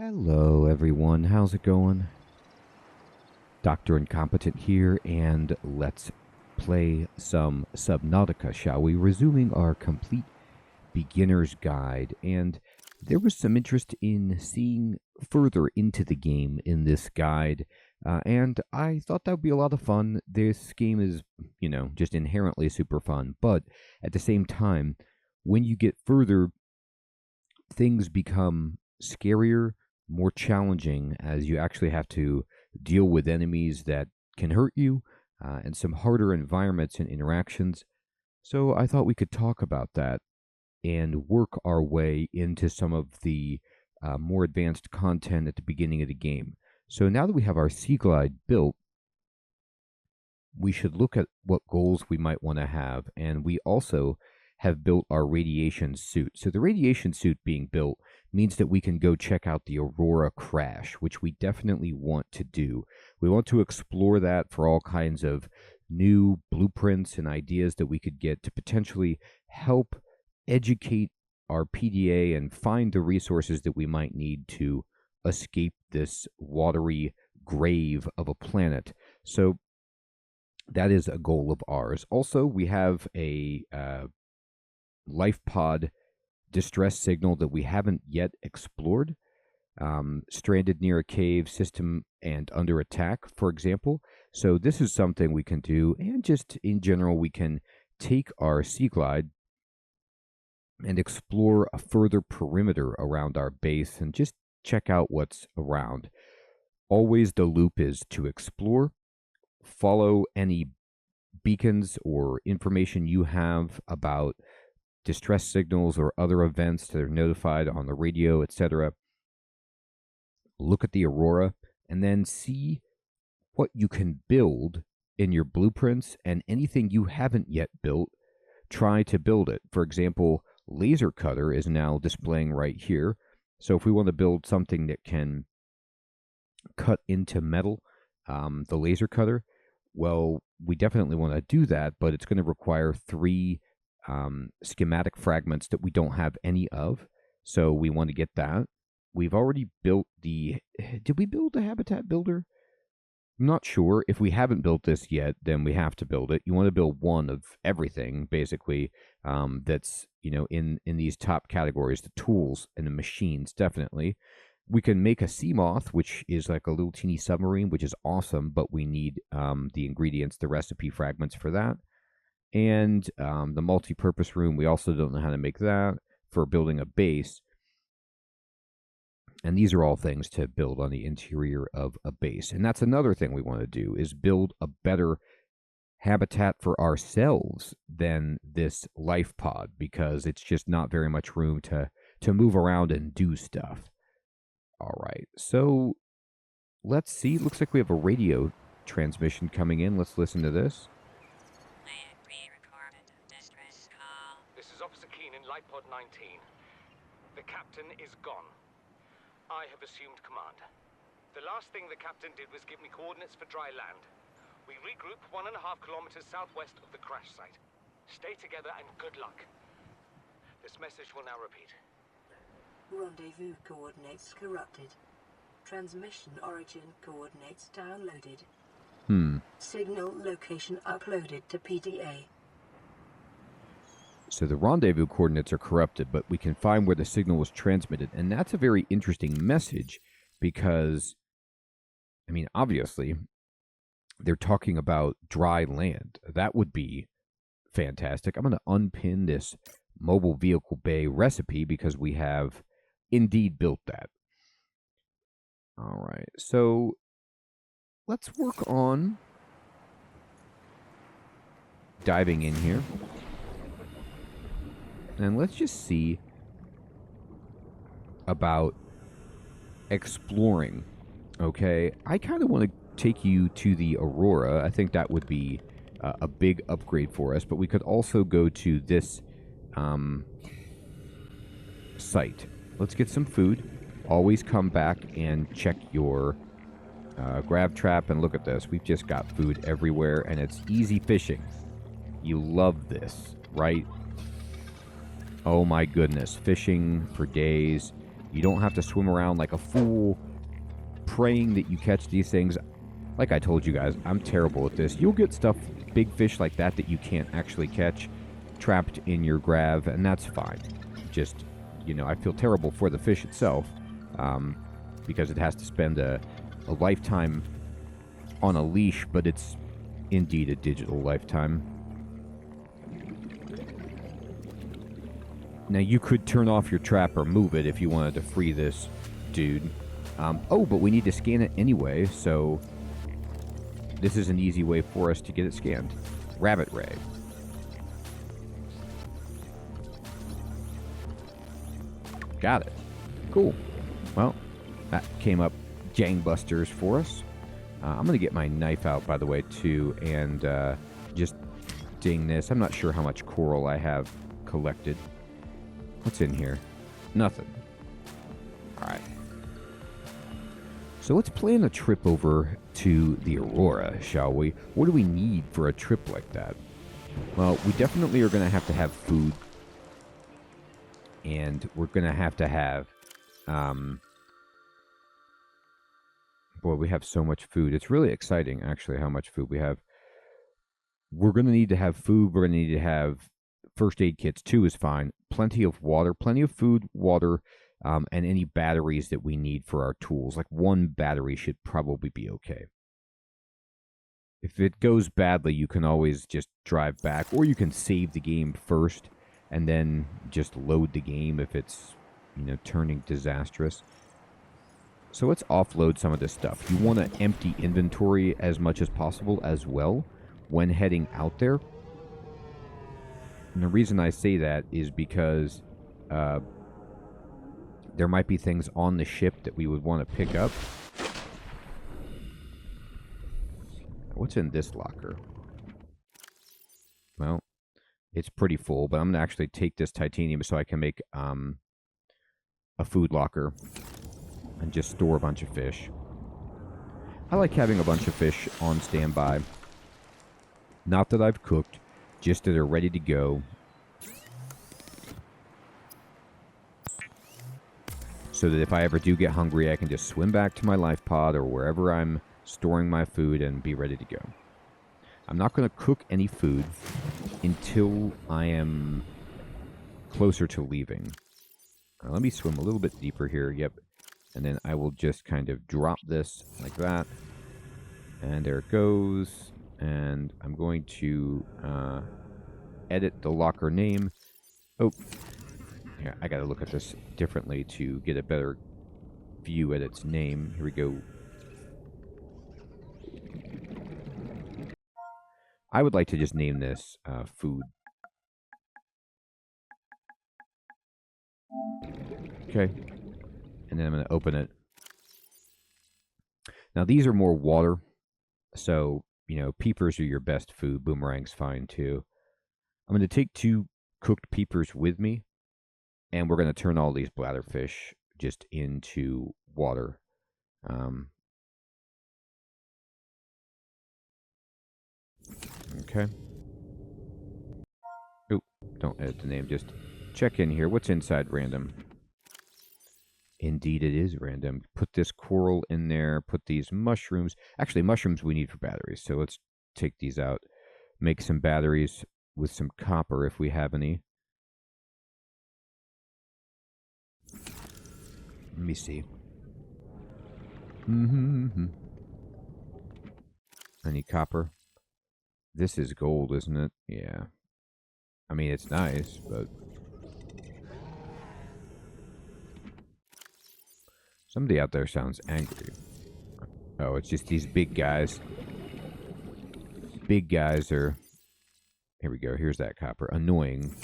Hello, everyone. How's it going? Dr. Incompetent here, and let's play some Subnautica, shall we? Resuming our complete beginner's guide, and there was some interest in seeing further into the game in this guide, and I thought that would be a lot of fun. This game is, just inherently super fun, but at the same time, when you get further, things become scarier, more challenging, as you actually have to deal with enemies that can hurt you, and some harder environments and interactions. So I thought we could talk about that and work our way into some of the more advanced content at the beginning of the game. So now that we have our Sea Glide built, we should look at what goals we might want to have, and we also have built our radiation suit. So the radiation suit being built means that we can go check out the Aurora crash, which we definitely want to do. We want to explore that for all kinds of new blueprints and ideas that we could get to potentially help educate our PDA and find the resources that we might need to escape this watery grave of a planet. So that is a goal of ours. Also, we have a life pod distress signal that we haven't yet explored. Stranded near a cave system and under attack, for example. So this is something we can do, and just in general, we can take our Sea Glide and explore a further perimeter around our base and just check out what's around. Always the loop is to explore, follow any beacons or information you have about distress signals or other events that are notified on the radio, etc. Look at the Aurora and then see what you can build in your blueprints, and anything you haven't yet built, try to build it. For example, laser cutter is now displaying right here. So if we want to build something that can cut into metal, the laser cutter, well, we definitely want to do that, but it's going to require 3 schematic fragments that we don't have any of, so we want to get that. We've already built did we build the habitat builder? I'm not sure. If we haven't built this yet, then we have to build it. You want to build one of everything, basically, that's, in these top categories, the tools and the machines, definitely. We can make a sea moth, which is like a little teeny submarine, which is awesome, but we need the ingredients, the recipe fragments for that. And the multi-purpose room, we also don't know how to make that for building a base. And these are all things to build on the interior of a base. And that's another thing we want to do, is build a better habitat for ourselves than this life pod, because it's just not very much room to move around and do stuff. All right, so let's see. Looks like we have a radio transmission coming in. Let's listen to this. Pod 19. The captain is gone. I have assumed command. The last thing the captain did was give me coordinates for dry land. We regroup 1.5 kilometers southwest of the crash site. Stay together and good luck. This message will now repeat. Rendezvous coordinates corrupted. Transmission origin coordinates downloaded. Signal location uploaded to PDA. So the rendezvous coordinates are corrupted, but we can find where the signal was transmitted. And that's a very interesting message because, obviously, they're talking about dry land. That would be fantastic. I'm going to unpin this mobile vehicle bay recipe because we have indeed built that. All right, so let's work on diving in here. And let's just see about exploring, okay? I kind of want to take you to the Aurora. I think that would be a big upgrade for us, but we could also go to this site. Let's get some food. Always come back and check your grab trap, and look at this. We've just got food everywhere, and it's easy fishing. You love this, right? Oh my goodness, fishing for days. You don't have to swim around like a fool praying that you catch these things. Like I told you guys, I'm terrible at this. You'll get stuff, big fish like that you can't actually catch, trapped in your grab, and that's fine. Just, you know, I feel terrible for the fish itself, because it has to spend a lifetime on a leash, but it's indeed a digital lifetime. Now, you could turn off your trap or move it if you wanted to free this dude. Oh, but we need to scan it anyway, so this is an easy way for us to get it scanned. Rabbit ray. Got it. Cool. Well, that came up gangbusters for us. I'm going to get my knife out, by the way, too, and just ding this. I'm not sure how much coral I have collected. What's in here? Nothing. All right. So let's plan a trip over to the Aurora, shall we? What do we need for a trip like that? Well, we definitely are going to have food. And we're going to have... boy, we have so much food. It's really exciting, actually, how much food we have. We're going to need to have food. We're going to need to have first aid kits. 2 is fine. Plenty of water. Plenty of food, water, and any batteries that we need for our tools. Like 1 battery should probably be okay. If it goes badly, you can always just drive back, or you can save the game first and then just load the game if it's, you know, turning disastrous. So let's offload some of this stuff. You want to empty inventory as much as possible as well when heading out there. And the reason I say that is because there might be things on the ship that we would want to pick up. What's in this locker? Well, it's pretty full, but I'm going to actually take this titanium so I can make a food locker and just store a bunch of fish. I like having a bunch of fish on standby. Not that I've cooked, just that they're ready to go. So that if I ever do get hungry, I can just swim back to my life pod or wherever I'm storing my food and be ready to go. I'm not going to cook any food until I am closer to leaving. Let me swim a little bit deeper here. Yep. And then I will just kind of drop this like that. And there it goes. And I'm going to edit the locker name. Oh, yeah, I got to look at this differently to get a better view at its name. Here we go. I would like to just name this food. Okay. And then I'm going to open it. Now, these are more water. So, you know, peepers are your best food. Boomerang's fine, too. I'm going to take 2 cooked peepers with me. And we're going to turn all these bladderfish just into water. Okay. Oh, don't edit the name. Just check in here. What's inside random? Indeed, it is random. Put this coral in there. Put these mushrooms. Actually, mushrooms we need for batteries. So let's take these out. Make some batteries with some copper if we have any. Let me see. Any copper? This is gold, isn't it? Yeah. I mean, it's nice, but... Somebody out there sounds angry. Oh, it's just these big guys. Big guys are... Here we go. Here's that copper. Annoying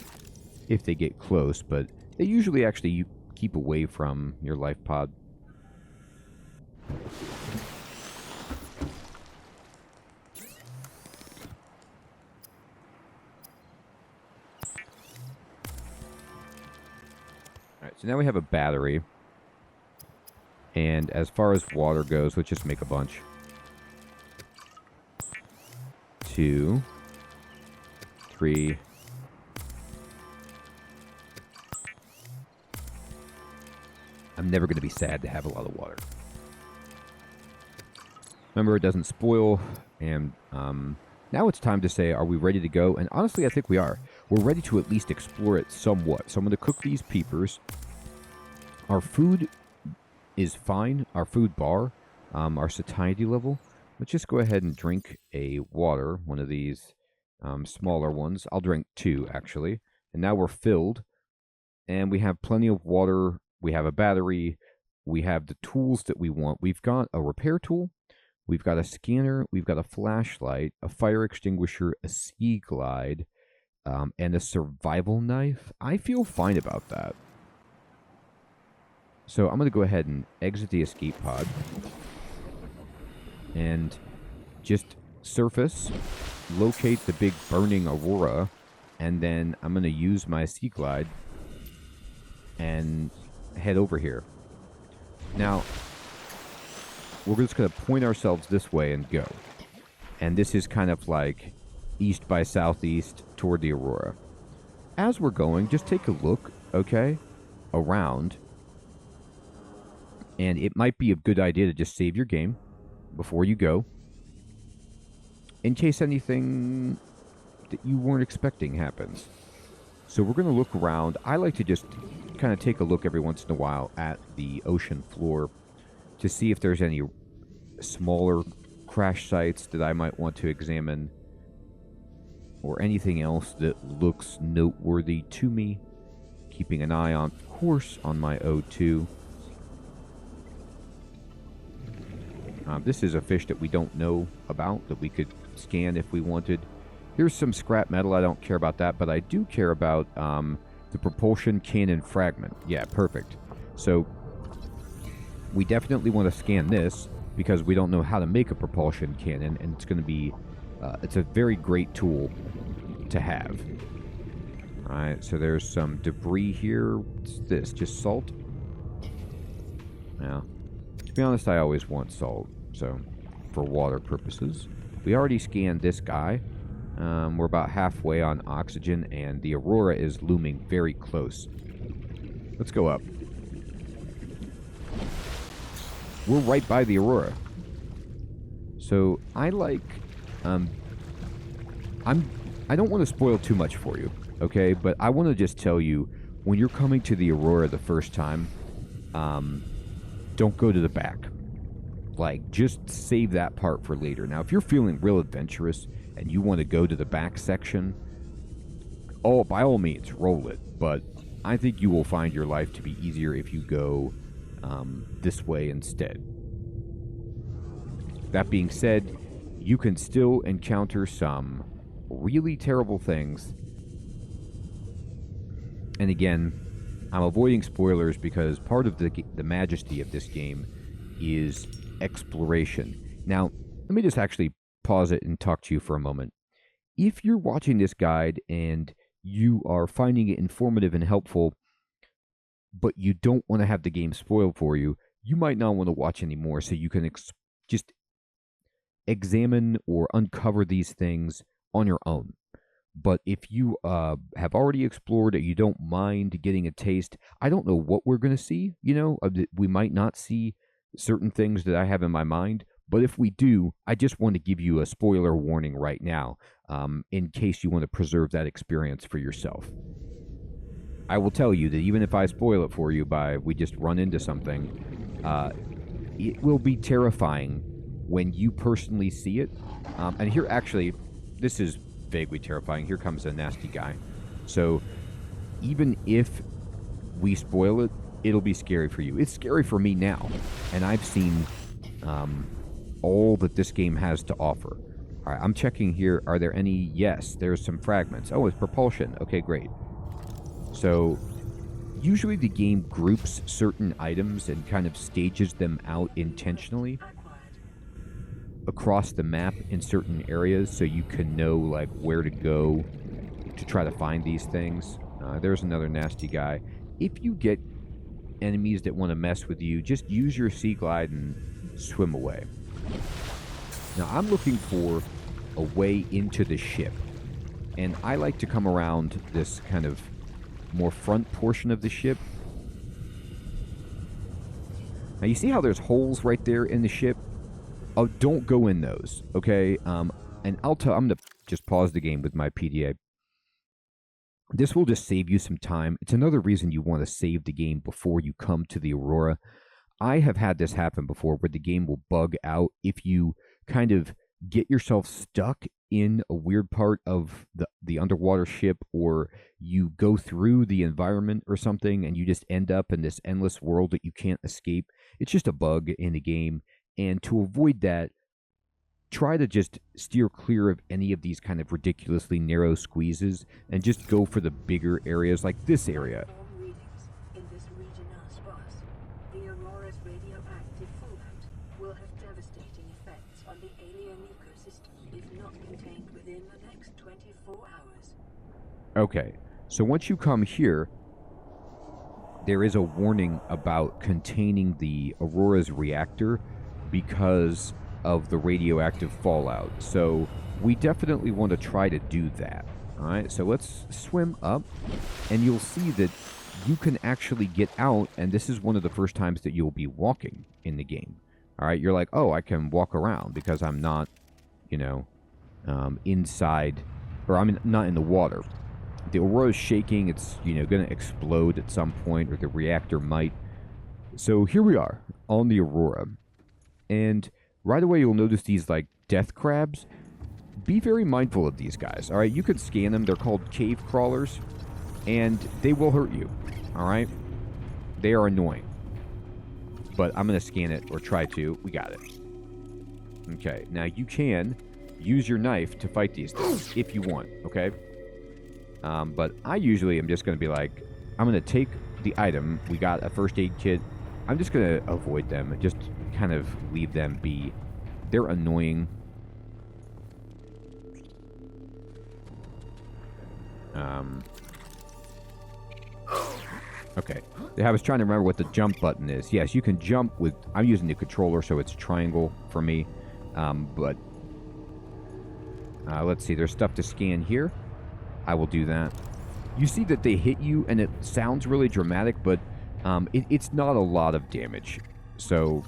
if they get close, but they usually actually keep away from your life pod. Alright, so now we have a battery. And as far as water goes, let's just make a bunch. 2, 3. I'm never going to be sad to have a lot of water. Remember, it doesn't spoil, and now it's time to say, are we ready to go? And honestly, I think we are. We're ready to at least explore it somewhat. So I'm going to cook these peepers. Our food is fine. Our food bar, our satiety level. Let's just go ahead and drink a water, one of these smaller ones. I'll drink 2, actually. And now we're filled, and we have plenty of water. We have a battery. We have the tools that we want. We've got a repair tool. We've got a scanner, we've got a flashlight, a fire extinguisher, a sea glide, and a survival knife. I feel fine about that. So I'm going to go ahead and exit the escape pod. And just surface, locate the big burning Aurora, and then I'm going to use my sea glide and head over here. Now, we're just going to point ourselves this way and go. And this is kind of like east by southeast toward the Aurora. As we're going, just take a look, okay, around. And it might be a good idea to just save your game before you go, in case anything that you weren't expecting happens. So we're going to look around. I like to just kind of take a look every once in a while at the ocean floor to see if there's any smaller crash sites that I might want to examine, or anything else that looks noteworthy to me. Keeping an eye on, of course, on my O2. This is a fish that we don't know about, that we could scan if we wanted. Here's some scrap metal. I don't care about that, but I do care about the propulsion cannon fragment. Yeah, perfect. So we definitely want to scan this, because we don't know how to make a propulsion cannon, and it's going to be, it's a very great tool to have. Alright, so there's some debris here. What's this? Just salt? Yeah. To be honest, I always want salt, so, for water purposes. We already scanned this guy. We're about halfway on oxygen, and the Aurora is looming very close. Let's go up. We're right by the Aurora. So, I like, I don't want to spoil too much for you, okay? But I want to just tell you, when you're coming to the Aurora the first time, don't go to the back. Like, just save that part for later. Now, if you're feeling real adventurous and you want to go to the back section, by all means, roll it. But I think you will find your life to be easier if you go this way instead. That being said, you can still encounter some really terrible things. And again, I'm avoiding spoilers because part of the majesty of this game is exploration. Now, let me just actually pause it and talk to you for a moment. If you're watching this guide and you are finding it informative and helpful, but you don't want to have the game spoiled for you, you might not want to watch anymore, so you can just examine or uncover these things on your own. But if you have already explored it, you don't mind getting a taste. I don't know what we're going to see. You know, we might not see certain things that I have in my mind. But if we do, I just want to give you a spoiler warning right now, in case you want to preserve that experience for yourself. I will tell you that even if I spoil it for you by we just run into something, it will be terrifying when you personally see it. And here, actually, this is vaguely terrifying. Here comes a nasty guy. So even if we spoil it, it'll be scary for you. It's scary for me now, and I've seen all that this game has to offer. All right, I'm checking here. Are there any? Yes, there's some fragments. Oh, it's propulsion. Okay, great. So usually the game groups certain items and kind of stages them out intentionally across the map in certain areas, so you can know like where to go to try to find these things. There's another nasty guy. If you get enemies that want to mess with you, just use your sea glide and swim away. Now I'm looking for a way into the ship, and I like to come around this kind of more front portion of the ship. Now, you see how there's holes right there in the ship? Oh, don't go in those, okay? And I'm going to just pause the game with my PDA. This will just save you some time. It's another reason you want to save the game before you come to the Aurora. I have had this happen before where the game will bug out if you kind of get yourself stuck in a weird part of the underwater ship, or you go through the environment or something and you just end up in this endless world that you can't escape. It's just a bug in the game. And to avoid that, try to just steer clear of any of these kind of ridiculously narrow squeezes and just go for the bigger areas like this area. Readings in this region are sparse. The Aurora's radioactive fallout will have devastating effects on the alien ecosystem if not contained within the next 24 hours. Okay, so once you come here, there is a warning about containing the Aurora's reactor because of the radioactive fallout. So we definitely want to try to do that. All right, so let's swim up, and you'll see that you can actually get out, and this is one of the first times that you'll be walking in the game. All right, you're like, oh, I can walk around because I'm not, inside, or I'm not in the water. The Aurora's shaking. It's, going to explode at some point, or the reactor might. So here we are on the Aurora. And right away, you'll notice these, death crabs. Be very mindful of these guys, all right? You can scan them. They're called cave crawlers, and they will hurt you, all right? They are annoying. But I'm going to scan it, or try to. We got it. Okay, now you can use your knife to fight these things if you want, okay? But I usually am just going to be like, I'm going to take the item. We got a first aid kit. I'm just going to avoid them and just kind of leave them be. They're annoying. Okay. I was trying to remember what the jump button is. Yes, you can jump with... I'm using the controller, so it's triangle for me. But let's see. There's stuff to scan here. I will do that. You see that they hit you, and it sounds really dramatic, but it's not a lot of damage. So...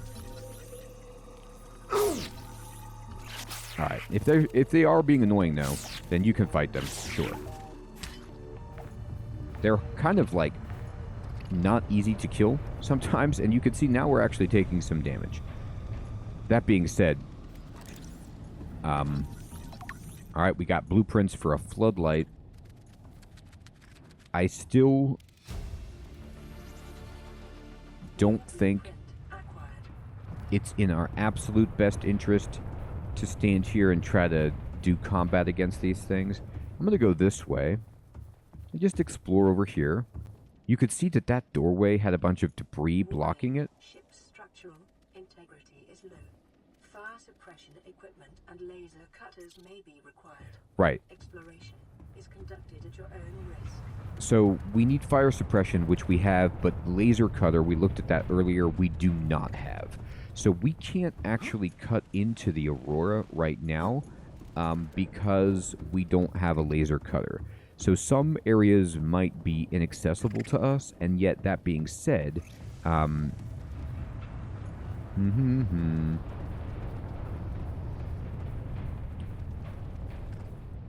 Alright, if they are being annoying, though, then you can fight them, sure. They're kind of, not easy to kill sometimes, and you can see now we're actually taking some damage. That being said, alright, we got blueprints for a floodlight. I still don't think it's in our absolute best interest to stand here and try to do combat against these things. I'm going to go this way and just explore over here. You could see that doorway had a bunch of debris blocking it. Ship's structural integrity is low. Fire suppression equipment and laser cutters may be required. Right. Exploration is conducted at your own risk. So we need fire suppression, which we have, but laser cutter, we looked at that earlier, we do not have. So we can't actually cut into the Aurora right now because we don't have a laser cutter. So some areas might be inaccessible to us, and yet that being said,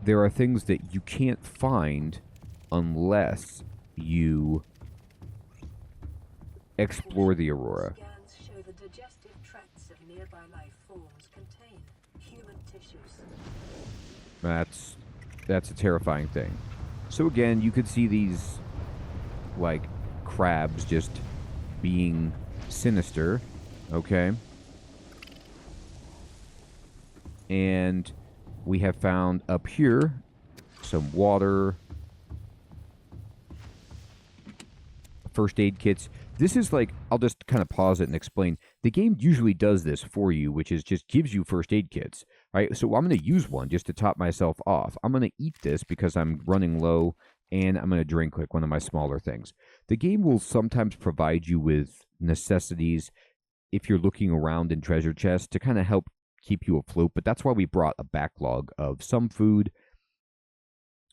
there are things that you can't find unless you explore the Aurora. Scans show the digestive tracts of nearby life forms contain human tissues. That's a terrifying thing. So again, you could see these, crabs just being sinister, okay? And we have found up here some water, first aid kits. This is I'll just kind of pause it and explain. The game usually does this for you, which is just gives you first aid kits. Right, so I'm going to use one just to top myself off. I'm going to eat this because I'm running low, and I'm going to drink one of my smaller things. The game will sometimes provide you with necessities if you're looking around in treasure chests to kind of help keep you afloat, but that's why we brought a backlog of some food,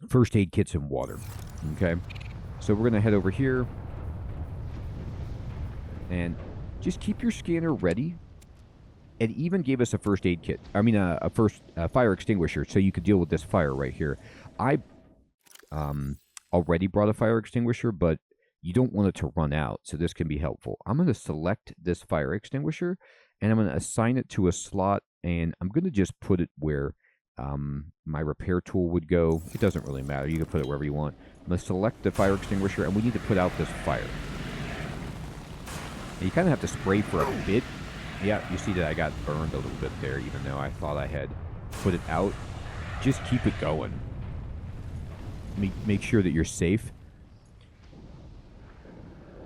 first aid kits, and water. Okay, so we're going to head over here and just keep your scanner ready. It even gave us a first aid kit. I mean, a fire extinguisher, so you could deal with this fire right here. I already brought a fire extinguisher, but you don't want it to run out, so this can be helpful. I'm going to select this fire extinguisher, and I'm going to assign it to a slot, and I'm going to just put it where my repair tool would go. It doesn't really matter. You can put it wherever you want. I'm going to select the fire extinguisher, and we need to put out this fire. And you kind of have to spray for a bit. Yeah, you see that I got burned a little bit there, even though I thought I had put it out. Just keep it going. Make sure that you're safe.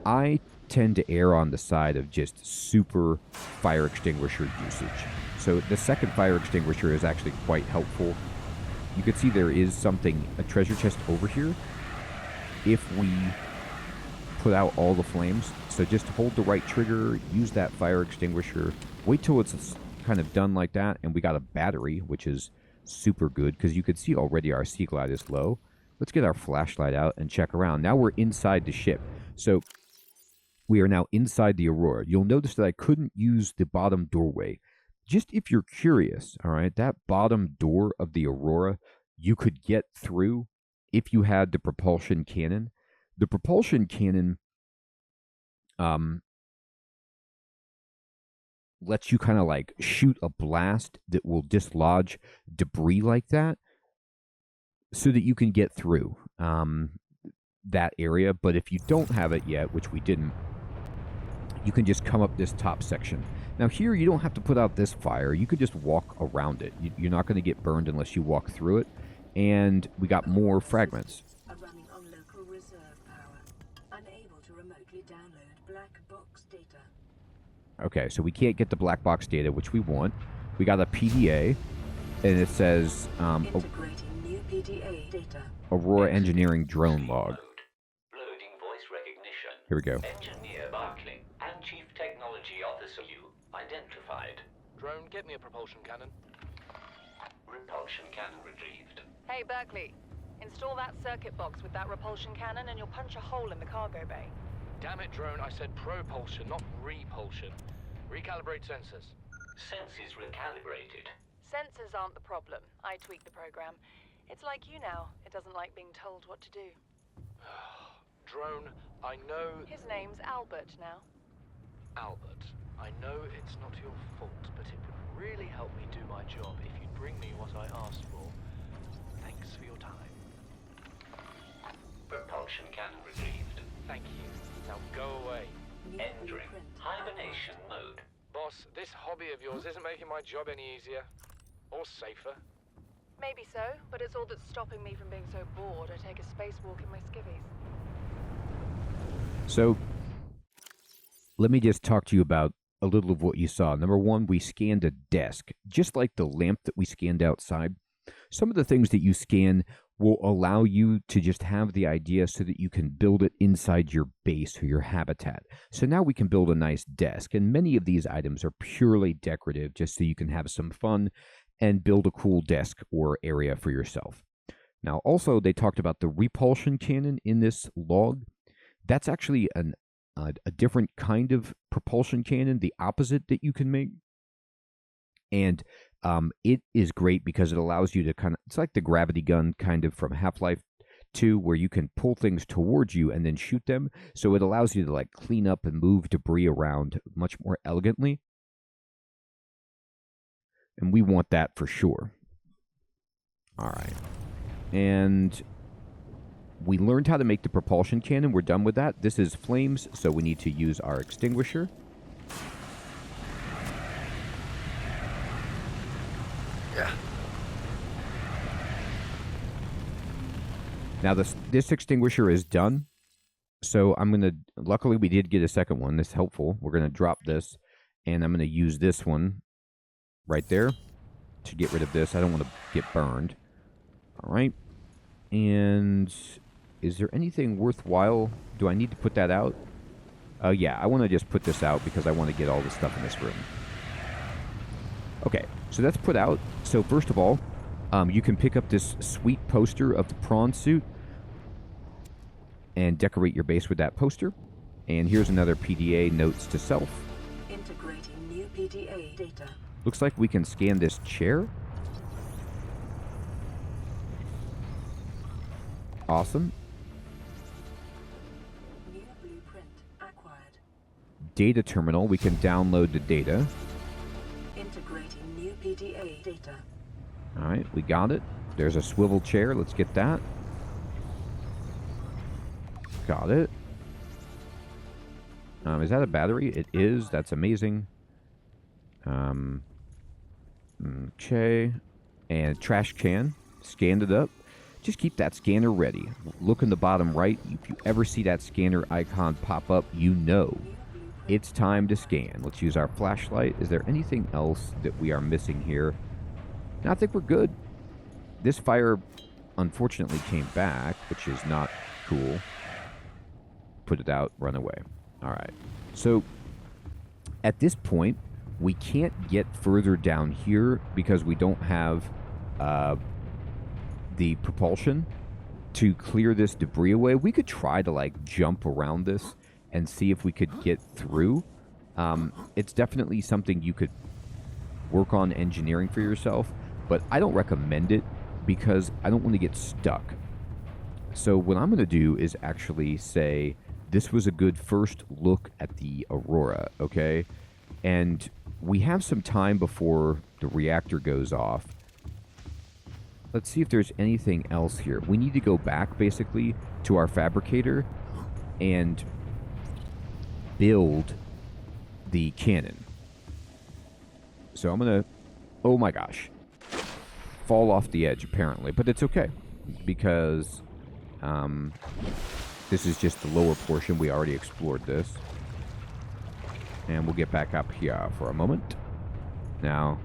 I tend to err on the side of just super fire extinguisher usage. So the second fire extinguisher is actually quite helpful. You can see there is something, a treasure chest over here, if we put out all the flames. So just hold the right trigger, use that fire extinguisher, wait till it's kind of done like that, and we got a battery, which is super good, because you can see already our sea glide is low. Let's get our flashlight out and check around. Now we're inside the ship. So we are now inside the Aurora. You'll notice that I couldn't use the bottom doorway. Just if you're curious, all right, that bottom door of the Aurora, you could get through if you had the propulsion cannon. The propulsion cannon lets you kind of like shoot a blast that will dislodge debris like that so that you can get through that area. But if you don't have it yet, which we didn't, you can just come up this top section. Now here, you don't have to put out this fire. You could just walk around it. You're not going to get burned unless you walk through it. And we got more fragments. Are running on local reserve power, unable to remotely download black box data. Okay, so we can't get the black box data, which we want. We got a PDA, and it says Integrating new PDA data. Aurora Engineering drone log. Loading voice recognition. Here we go. Engineer Barclay and Chief Technology Officer you identified. Drone, get me a propulsion cannon. Repulsion cannon retrieved. Hey, Berkeley. Install that circuit box with that repulsion cannon and you'll punch a hole in the cargo bay. Damn it, drone, I said propulsion, not repulsion. Recalibrate sensors. Senses recalibrated. Sensors aren't the problem. I tweaked the program. It's like you now. It doesn't like being told what to do. Drone, I know... His name's Albert now. Albert, I know it's not your fault, but it would really help me do my job if you'd bring me what I asked for. Thanks for your time. Propulsion cannon retrieved. Thank you. Now go away. New Entering blueprint hibernation unlocked. mode. Boss, this hobby of yours isn't making my job any easier. Or safer. Maybe so, but it's all that's stopping me from being so bored I take a spacewalk in my skivvies. So let me just talk to you about a little of what you saw. Number one, we scanned a desk, just like the lamp that we scanned outside. Some of the things that you scan will allow you to just have the idea so that you can build it inside your base or your habitat. So now we can build a nice desk, and many of these items are purely decorative just so you can have some fun and build a cool desk or area for yourself. Now, also, they talked about the repulsion cannon in this log. That's actually a different kind of propulsion cannon, the opposite that you can make. And it is great because it allows you to it's like the gravity gun kind of from Half-Life 2, where you can pull things towards you and then shoot them. So it allows you to like clean up and move debris around much more elegantly. And we want that for sure. All right. And we learned how to make the propulsion cannon. We're done with that. This is flames, so we need to use our extinguisher. Yeah. Now this extinguisher is done. So I'm going to, luckily we did get a second one. That's helpful. We're going to drop this, and I'm going to use this one right there to get rid of this. I don't want to get burned. All right. And is there anything worthwhile? Do I need to put that out? Yeah, I want to just put this out because I want to get all the stuff in this room. Okay, so that's put out. So first of all, you can pick up this sweet poster of the prawn suit and decorate your base with that poster. And here's another PDA, notes to self. PDA data. Looks like we can scan this chair. Awesome. New blueprint acquired. Data terminal. We can download the data. Integrating new PDA data. Alright, we got it. There's a swivel chair. Let's get that. Got it. Is that a battery? It is. That's amazing. Okay. And trash can. Scanned it up. Just keep that scanner ready. Look in the bottom right. If you ever see that scanner icon pop up, you know it's time to scan. Let's use our flashlight. Is there anything else that we are missing here? No, I think we're good. This fire, unfortunately, came back, which is not cool. Put it out, run away. All right. So, at this point, we can't get further down here because we don't have the propulsion to clear this debris away. We could try to, like, jump around this and see if we could get through. It's definitely something you could work on engineering for yourself, but I don't recommend it because I don't want to get stuck. So what I'm going to do is actually say this was a good first look at the Aurora, okay? And we have some time before the reactor goes off. Let's see if there's anything else here. We need to go back, basically, to our fabricator and build the cannon. So I'm going to... Oh my gosh. Fall off the edge, apparently. But it's okay, because this is just the lower portion. We already explored this. And we'll get back up here for a moment. Now,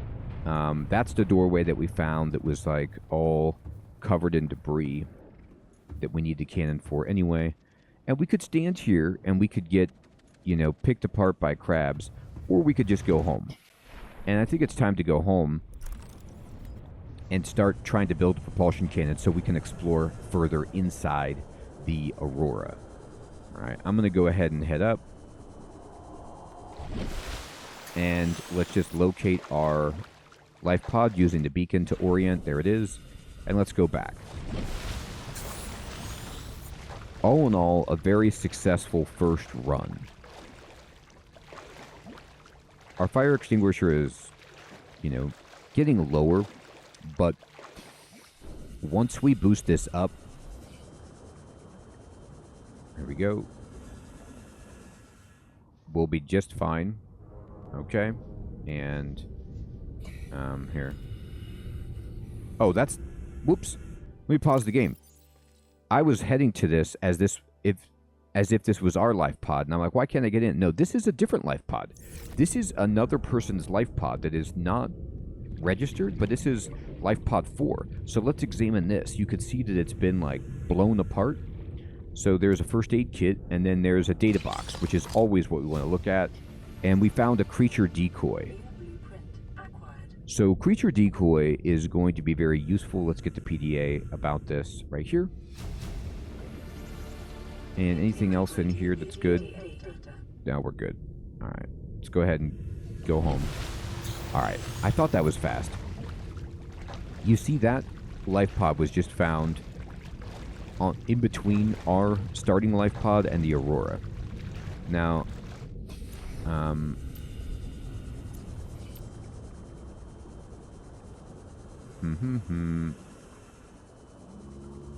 that's the doorway that we found that was, like, all covered in debris that we need the cannon for anyway. And we could stand here and we could get, you know, picked apart by crabs, or we could just go home. And I think it's time to go home and start trying to build a propulsion cannon so we can explore further inside the Aurora. All right, I'm going to go ahead and head up. And let's just locate our life pod using the beacon to orient. There it is. And let's go back. All in all, a very successful first run. Our fire extinguisher is, you know, getting lower, but once we boost this up, there we go, we'll be just fine. Okay, and here. Oh, that's, whoops. Let me pause the game. I was heading to this as if this was our life pod, and I'm like, why can't I get in? No, this is a different life pod. This is another person's life pod that is not registered, but this is life pod 4. So let's examine this. You could see that it's been, like, blown apart. So there's a first aid kit, and then there's a data box, which is always what we want to look at. And we found a creature decoy. So creature decoy is going to be very useful. Let's get the PDA about this right here. And anything else in here that's good? No, we're good. All right. Let's go ahead and go home. All right. I thought that was fast. You see, that life pod was just found in between our starting life pod and the Aurora. Now,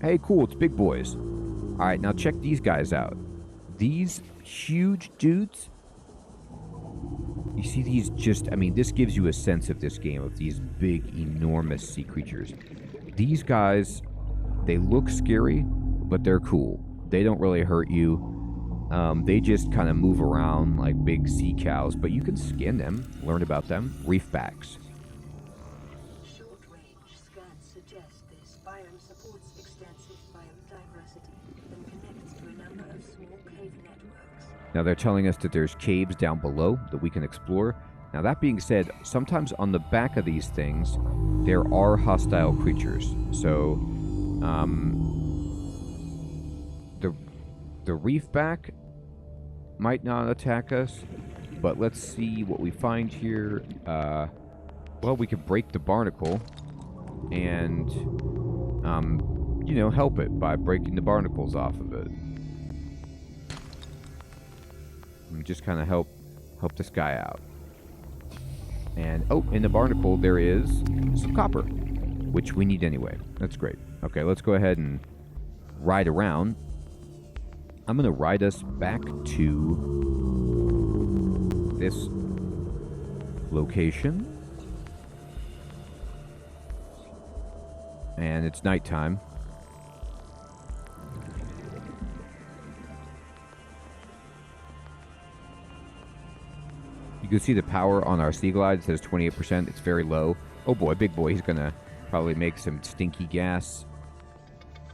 hey, cool, it's big boys. All right, now check these guys out. These huge dudes. You see these just, I mean, this gives you a sense of this game, of these big, enormous sea creatures. These guys, they look scary, but they're cool. They don't really hurt you. They just kind of move around like big sea cows, but you can skin them, learn about them. Reefbacks. Short-range scans suggest this biome supports extensive biodiversity and connects to a number of small cave networks. Now they're telling us that there's caves down below that we can explore. Now that being said, sometimes on the back of these things, there are hostile creatures. So, the reefback might not attack us, But let's see what we find here. Well, we could break the barnacle and, you know, help it by breaking the barnacles off of it. And just kind of help this guy out. And, oh, in the barnacle there is some copper, which we need anyway. That's great. Okay, let's go ahead and ride around. I'm going to ride us back to this location. And it's nighttime. You can see the power on our Sea Glide. It says 28%. It's very low. Oh boy, big boy. He's going to probably make some stinky gas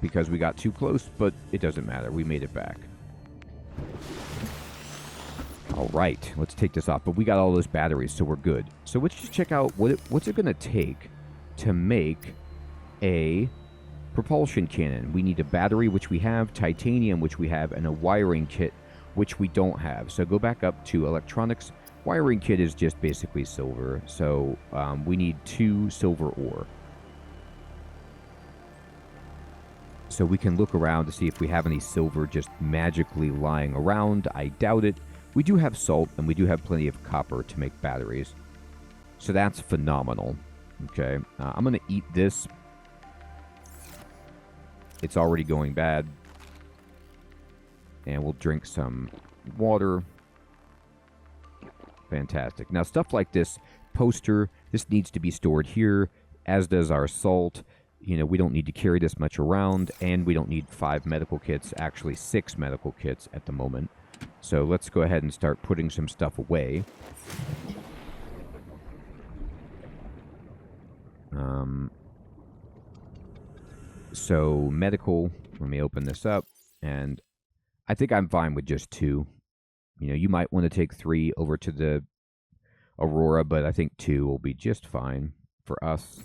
because we got too close, but it doesn't matter. We made it back. All right, let's take this off. But we got all those batteries, so we're good. So let's just check out what's it going to take to make a propulsion cannon. We need a battery, which we have, titanium, which we have, and a wiring kit, which we don't have. So go back up to electronics. Wiring kit is just basically silver, so we need 2 silver ore. So we can look around to see if we have any silver just magically lying around. I doubt it. We do have salt, and we do have plenty of copper to make batteries. So that's phenomenal. Okay, I'm going to eat this. It's already going bad. And we'll drink some water. Fantastic. Now, stuff like this poster, this needs to be stored here, as does our salt. You know, we don't need to carry this much around, and we don't need 5 medical kits, actually 6 medical kits at the moment. So let's go ahead and start putting some stuff away. So medical, let me open this up, and I think I'm fine with just 2. You know, you might want to take 3 over to the Aurora, but I think 2 will be just fine for us.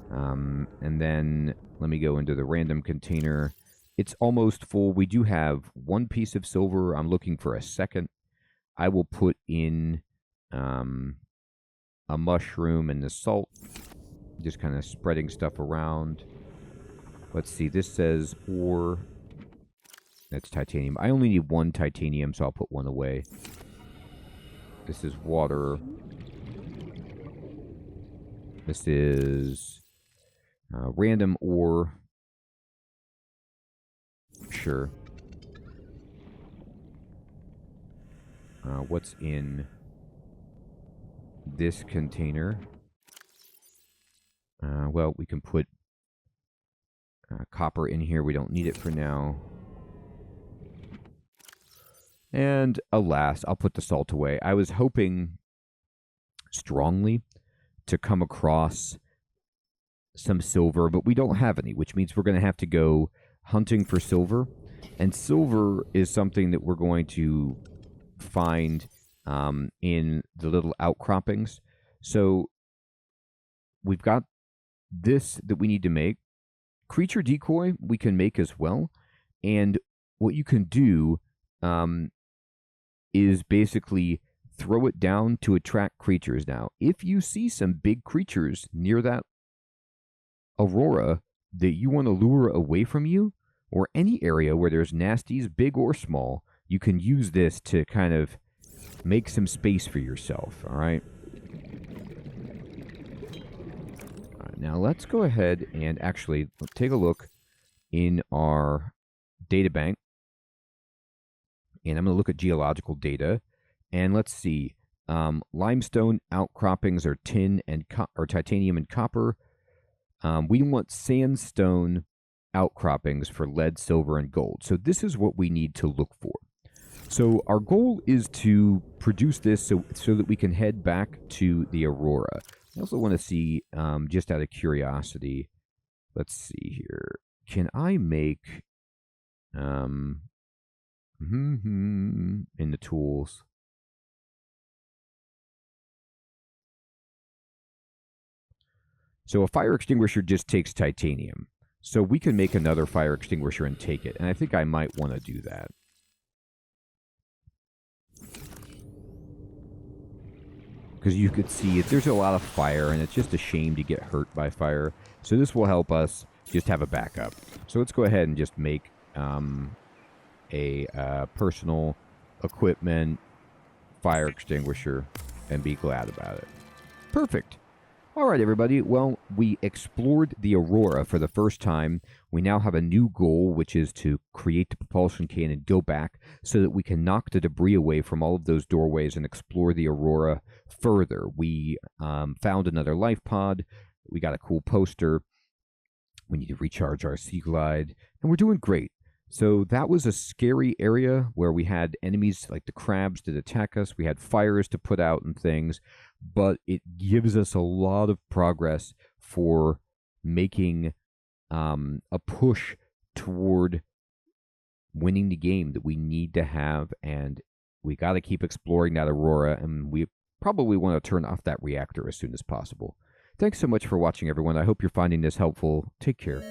And then let me go into the random container. It's almost full. We do have 1 piece of silver. I'm looking for a second. I will put in a mushroom and the salt. Just kind of spreading stuff around. Let's see. This says ore. That's titanium. I only need 1 titanium, so I'll put 1 away. This is water. This is random ore. Sure. What's in this container? Well, we can put copper in here. We don't need it for now. And alas, I'll put the salt away. I was hoping strongly to come across some silver, but we don't have any, which means we're going to have to go hunting for silver. And silver is something that we're going to find in the little outcroppings. So we've got this that we need to make. Creature decoy we can make as well. And what you can do is basically throw it down to attract creatures. Now, if you see some big creatures near that Aurora that you want to lure away from you, or any area where there's nasties, big or small, you can use this to kind of make some space for yourself, all right? All right, now let's go ahead and actually take a look in our data bank. And I'm going to look at geological data. And let's see. Limestone outcroppings are tin and or titanium and copper. We want sandstone outcroppings for lead, silver, and gold. So this is what we need to look for. So our goal is to produce this so that we can head back to the Aurora. I also want to see, just out of curiosity, let's see here. Can I make in the tools? So a fire extinguisher just takes titanium. So we can make another fire extinguisher and take it. And I think I might want to do that. because you could see it. There's a lot of fire, and it's just a shame to get hurt by fire. So this will help us just have a backup. So let's go ahead and just make a personal equipment fire extinguisher and be glad about it. Perfect. All right, everybody. Well, we explored the Aurora for the first time. We now have a new goal, which is to create the propulsion cannon, go back so that we can knock the debris away from all of those doorways and explore the Aurora further. We found another life pod. We got a cool poster. We need to recharge our Sea Glide, and we're doing great. So that was a scary area where we had enemies like the crabs that attack us. We had fires to put out and things, but it gives us a lot of progress for making a push toward winning the game that we need to have, and we got to keep exploring that Aurora, and we probably want to turn off that reactor as soon as possible. Thanks so much for watching, everyone. I hope you're finding this helpful. Take care.